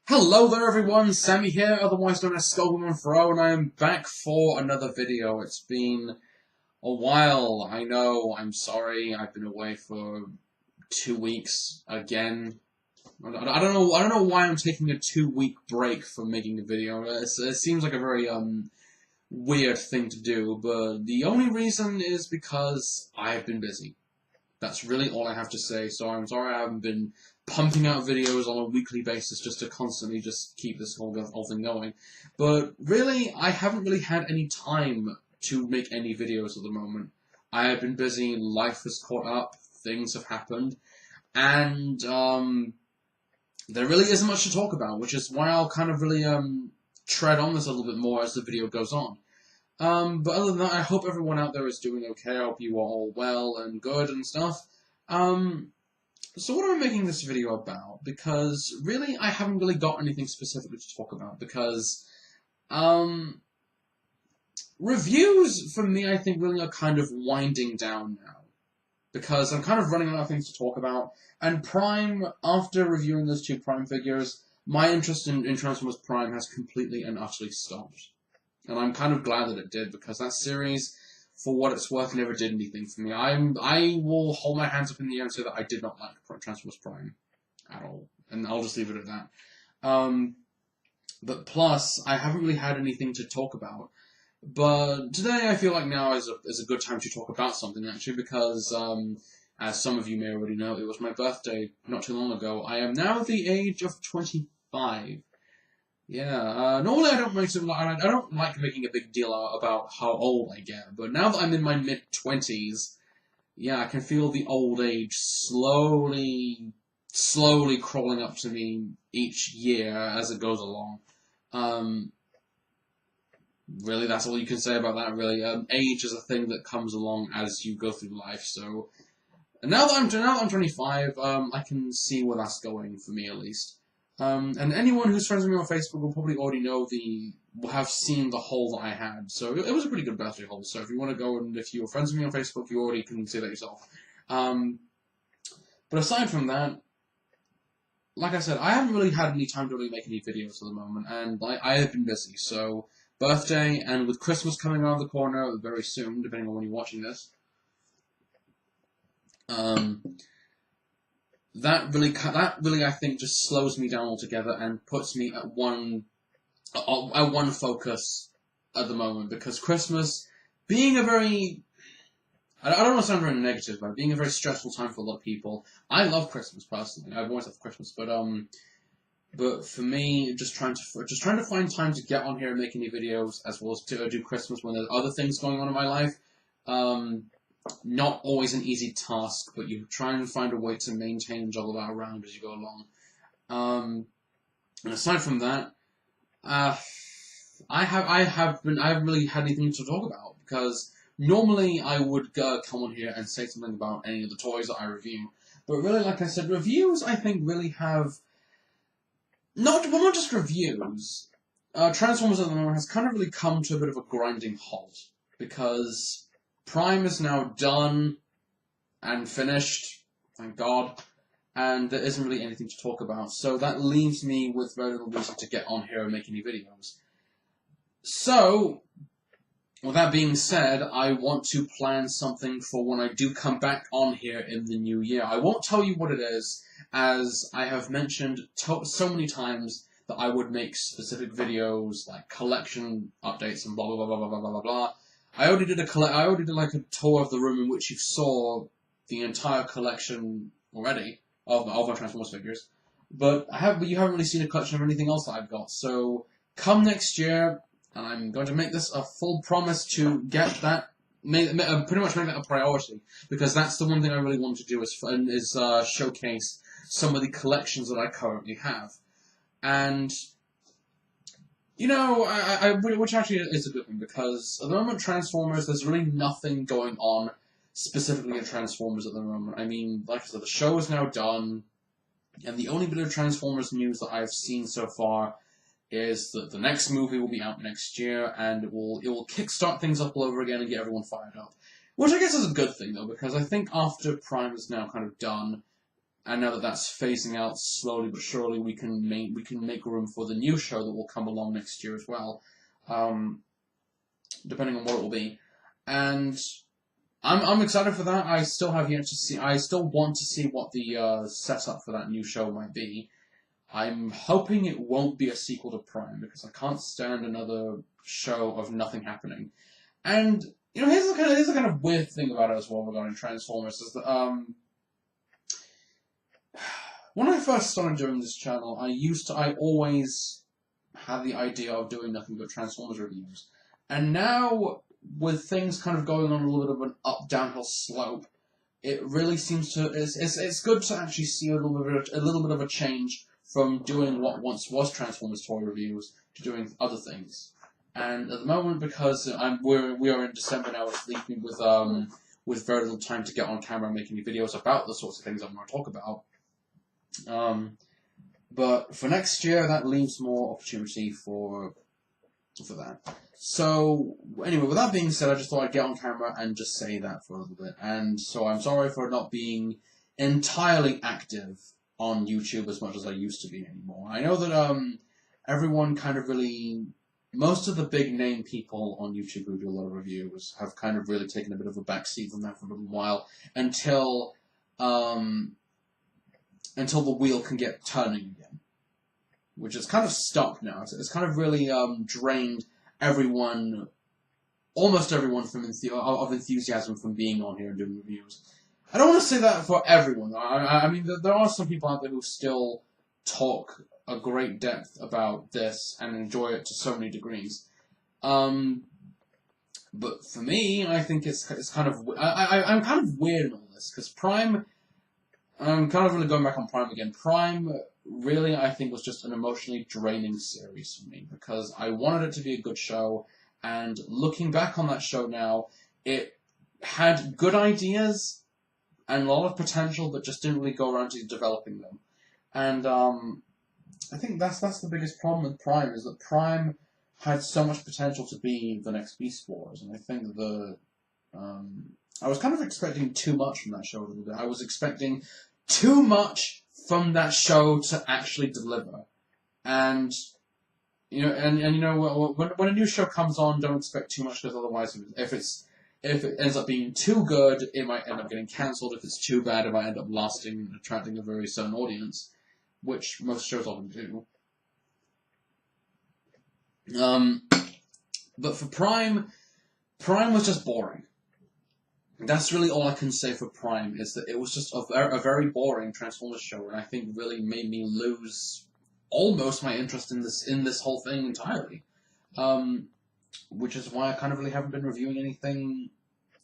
Hello there everyone, Sammy here, otherwise known as Skullwoman Fro, and I am back for another video. It's been a while, I know, I'm sorry, I've been away for 2 weeks again. I don't know why I'm taking a 2 week break from making a video. It seems like a very weird thing to do, but the only reason is because I've been busy. That's really all I have to say, so I'm sorry I haven't been pumping out videos on a weekly basis just to constantly just keep this whole thing going. But really, I haven't really had any time to make any videos at the moment. I have been busy, life has caught up, things have happened, and there really isn't much to talk about, which is why I'll kind of really tread on this a little bit more as the video goes on. But other than that, I hope everyone out there is doing okay. I hope you are all well and good and stuff. So what am I making this video about? Because really, I haven't really got anything specifically to talk about. Because reviews for me, I think, really are kind of winding down now. Because I'm kind of running out of things to talk about. And Prime, after reviewing those two Prime figures, my interest in Transformers Prime has completely and utterly stopped. And I'm kind of glad that it did, because that series, for what it's worth, never did anything for me. I will hold my hands up in the air and say that I did not like Transformers Prime at all. And I'll just leave it at that. But plus, I haven't really had anything to talk about. But today I feel like now is a good time to talk about something, actually, because, as some of you may already know, it was my birthday not too long ago. I am now the age of 25. Yeah, normally I don't like making a big deal about how old I get, but now that I'm in my mid-20s, yeah, I can feel the old age slowly crawling up to me each year as it goes along. Really, that's all you can say about that, really. Age is a thing that comes along as you go through life, so... And now that I'm 25, I can see where that's going, for me at least. And anyone who's friends with me on Facebook will probably already will have seen the haul that I had. So it was a pretty good birthday haul. So if you want to go and if you're friends with me on Facebook, you already can see that yourself. But aside from that, like I said, I haven't really had any time to really make any videos at the moment, and I have been busy. So birthday, and with Christmas coming around the corner very soon, depending on when you're watching this. That really, I think, just slows me down altogether and puts me at one focus at the moment. Because Christmas, being a very, I don't want to sound very negative, but being a very stressful time for a lot of people. I love Christmas personally. I've always loved Christmas, but for me, just trying to find time to get on here and make any videos, as well as to do Christmas when there's other things going on in my life. Not always an easy task, but you try and find a way to maintain and juggle that around as you go along. And aside from that, I haven't really had anything to talk about, because normally I would come on here and say something about any of the toys that I review. But really, like I said, reviews I think really have not just reviews. Transformers at the moment has kind of really come to a bit of a grinding halt, because Prime is now done and finished, thank God, and there isn't really anything to talk about, so that leaves me with very little reason to get on here and make any videos. So, with that being said, I want to plan something for when I do come back on here in the new year. I won't tell you what it is, as I have mentioned so many times that I would make specific videos, like collection updates and blah blah blah blah blah blah blah blah. I already did like a tour of the room in which you saw the entire collection already of my Transformers figures, but you haven't really seen a collection of anything else that I've got. So come next year, and I'm going to make this a full promise to get that, pretty much make that a priority, because that's the one thing I really want to do is showcase some of the collections that I currently have, and. You know, which actually is a good thing, because at the moment Transformers, there's really nothing going on specifically in Transformers at the moment. I mean, like I said, the show is now done, and the only bit of Transformers news that I've seen so far is that the next movie will be out next year, and it will kickstart things up all over again and get everyone fired up. Which I guess is a good thing, though, because I think after Prime is now kind of done, and now that that's phasing out slowly but surely, we can make room for the new show that will come along next year as well, depending on what it will be. And I'm excited for that. I still have yet to see. I still want to see what the setup for that new show might be. I'm hoping it won't be a sequel to Prime, because I can't stand another show of nothing happening. And here's the kind of weird thing about it as well regarding Transformers is that when I first started doing this channel, I always had the idea of doing nothing but Transformers reviews. And now, with things kind of going on a little bit of an downhill slope, it really seems to, it's good to actually see a little bit of a change from doing what once was Transformers toy reviews to doing other things. And at the moment, because we are in December now, it's leaving with very little time to get on camera and make any videos about the sorts of things I'm going to talk about. But for next year, that leaves more opportunity for that. So, anyway, with that being said, I just thought I'd get on camera and just say that for a little bit. And so I'm sorry for not being entirely active on YouTube as much as I used to be anymore. I know that everyone kind of really... Most of the big name people on YouTube who do a lot of reviews have kind of really taken a bit of a backseat from that for a little while until the wheel can get turning again, which is kind of stopped now. It's kind of really drained everyone, almost everyone of enthusiasm from being on here and doing reviews. I don't want to say that for everyone. I mean, there are some people out there who still talk a great depth about this and enjoy it to so many degrees. But for me, I think it's kind of... I'm kind of weird in all this, because Prime... I'm kind of really going back on Prime again. Prime, really, I think, was just an emotionally draining series for me, because I wanted it to be a good show, and looking back on that show now, it had good ideas and a lot of potential, but just didn't really go around to developing them. And I think that's the biggest problem with Prime, is that Prime had so much potential to be the next Beast Wars, and I think I was kind of expecting too much from that show a little bit. I was expecting too much from that show to actually deliver. And when a new show comes on, don't expect too much, because otherwise, if it ends up being too good, it might end up getting cancelled. If it's too bad, it might end up lasting and attracting a very certain audience, which most shows often do. But for Prime was just boring. That's really all I can say for Prime, is that it was just a very boring Transformers show, and I think really made me lose almost my interest in this whole thing entirely. Which is why I kind of really haven't been reviewing anything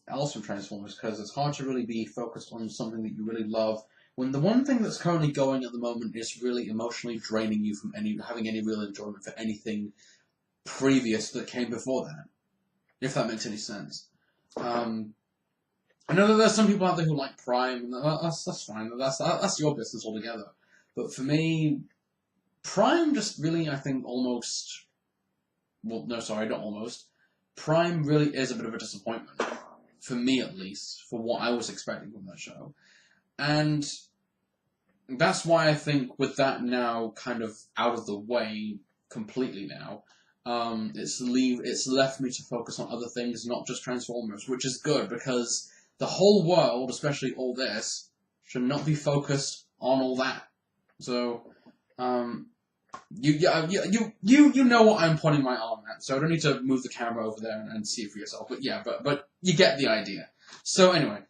else from Transformers, because it's hard to really be focused on something that you really love, when the one thing that's currently going at the moment is really emotionally draining you from having any real enjoyment for anything previous that came before that. If that makes any sense. I know that there's some people out there who like Prime, and that's fine. That's your business altogether. But for me, Prime just really, I think, almost... Well, no, sorry, not almost. Prime really is a bit of a disappointment. For me, at least. For what I was expecting from that show. And that's why I think with that now kind of out of the way completely now, it's left me to focus on other things, not just Transformers, which is good, because the whole world, especially all this, should not be focused on all that. So, you know what I'm pointing my arm at, so I don't need to move the camera over there and see it for yourself. But yeah, but you get the idea. So anyway,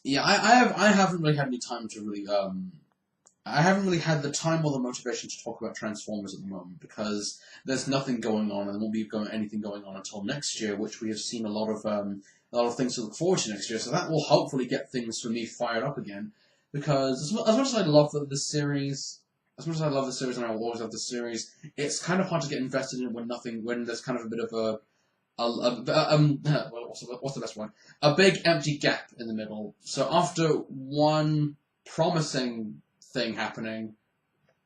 yeah, I haven't really had any time to really I haven't really had the time or the motivation to talk about Transformers at the moment, because there's nothing going on, and there won't be anything going on until next year, which we have seen a lot of things to look forward to next year. So that will hopefully get things for me fired up again, because as much as I love this series, and I will always love this series, it's kind of hard to get invested in when there's kind of a bit of what's the best one? A big empty gap in the middle. So after one promising thing happening,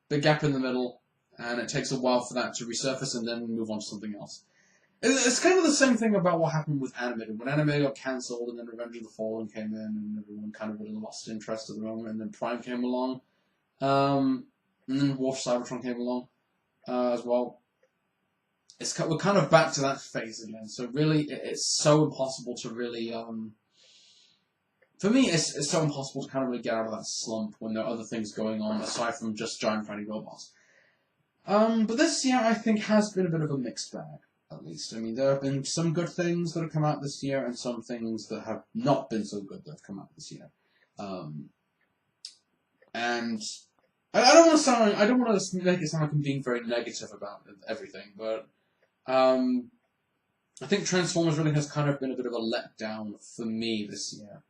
big gap in the middle, and it takes a while for that to resurface and then move on to something else. It's kind of the same thing about what happened with Animated. When Animated got cancelled, and then Revenge of the Fallen came in, and everyone kind of really lost interest at the moment, and then Prime came along, and then War for Cybertron came along as well. We're kind of back to that phase again. So really, it's so impossible to really. For me, it's so impossible to kind of really get out of that slump when there are other things going on aside from just giant fighting robots. But this year, I think, has been a bit of a mixed bag. At least, I mean, there have been some good things that have come out this year, and some things that have not been so good that have come out this year. And I don't want to make it sound like I'm being very negative about everything, but I think Transformers really has kind of been a bit of a letdown for me this year.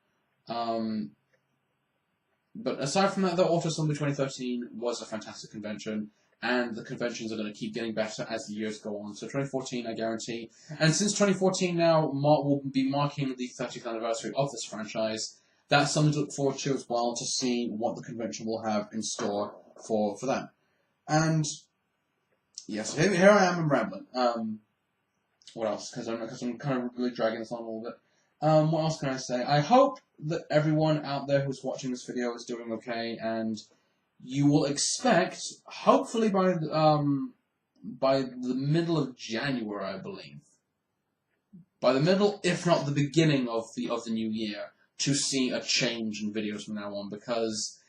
But aside from that, the Auto Assembly 2013 was a fantastic convention. And the conventions are going to keep getting better as the years go on. So 2014, I guarantee. And since 2014 now will be marking the 30th anniversary of this franchise, that's something to look forward to as well, to see what the convention will have in store for that. And, yes, here I am, I'm rambling. What else? Because I'm kind of really dragging this on a little bit. What else can I say? I hope that everyone out there who's watching this video is doing okay, and you will expect, hopefully by the middle of January, I believe, by the middle, if not the beginning of the new year, to see a change in videos from now on. Because,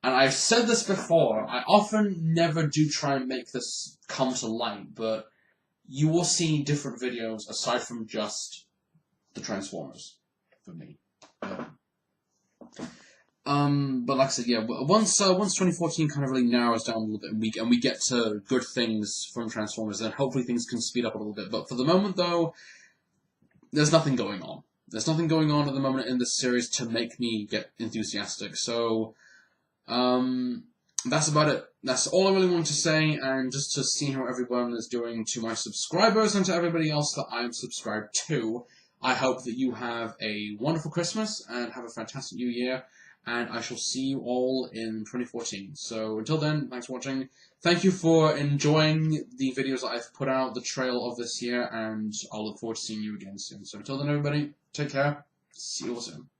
and I've said this before, I often never do try and make this come to light, but you will see different videos aside from just the Transformers for me. But like I said, yeah, once 2014 kind of really narrows down a little bit, and we get to good things from Transformers, then hopefully things can speed up a little bit. But for the moment, though, there's nothing going on. There's nothing going on at the moment in this series to make me get enthusiastic. So, that's about it. That's all I really wanted to say, and just to see how everyone is doing, to my subscribers and to everybody else that I'm subscribed to, I hope that you have a wonderful Christmas and have a fantastic New Year. And I shall see you all in 2014. So until then, thanks for watching. Thank you for enjoying the videos that I've put out, the trail of this year, and I'll look forward to seeing you again soon. So until then, everybody, take care. See you all soon.